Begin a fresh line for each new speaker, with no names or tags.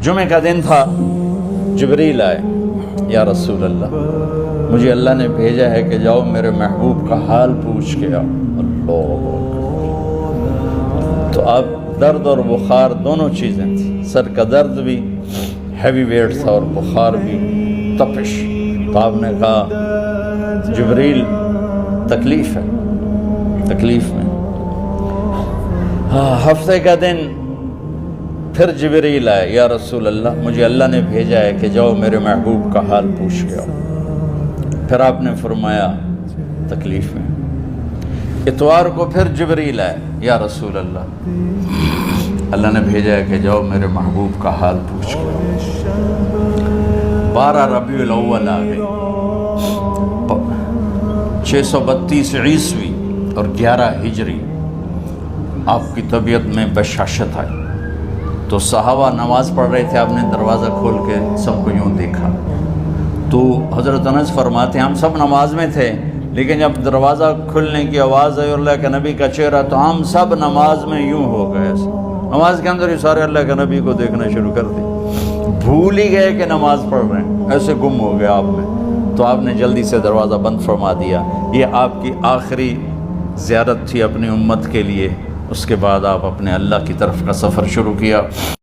جمعہ کا دن تھا، جبریل آئے، یا رسول اللہ مجھے اللہ نے بھیجا ہے کہ جاؤ میرے محبوب کا حال پوچھ کے آؤ۔ اللہ تو اب درد اور بخار دونوں چیزیں تھیں، سر کا درد بھی ہیوی ویٹ تھا اور بخار بھی، تپش۔ تو آپ نے کہا جبریل تکلیف ہے، تکلیف میں۔ ہفتے کا دن پھر جبریل آئے، یا رسول اللہ مجھے اللہ نے بھیجا ہے کہ جاؤ میرے محبوب کا حال پوچھ کے آؤ۔ پھر آپ نے فرمایا تکلیف میں۔ اتوار کو پھر جبریل آئے، یا رسول اللہ نے بھیجا ہے کہ جاؤ میرے محبوب کا حال پوچھ کے آؤ۔ 12 ربیع الاول آ گئی، 632 عیسوی اور 11 ہجری، آپ کی طبیعت میں بشاشت آئی۔ تو صحابہ نماز پڑھ رہے تھے، آپ نے دروازہ کھول کے سب کو یوں دیکھا۔ تو حضرت انس فرماتے ہیں ہم سب نماز میں تھے، لیکن جب دروازہ کھلنے کی آواز آئی اور اللہ کے نبی کا چہرہ، تو ہم سب نماز میں یوں ہو گئے، نماز کے اندر ہی سارے اللہ کے نبی کو دیکھنا شروع کر دی، بھول ہی گئے کہ نماز پڑھ رہے ہیں، ایسے گم ہو گئے آپ میں۔ تو آپ نے جلدی سے دروازہ بند فرما دیا۔ یہ آپ کی آخری زیارت تھی اپنی امت کے لیے، اس کے بعد آپ اپنے اللہ کی طرف کا سفر شروع کیا۔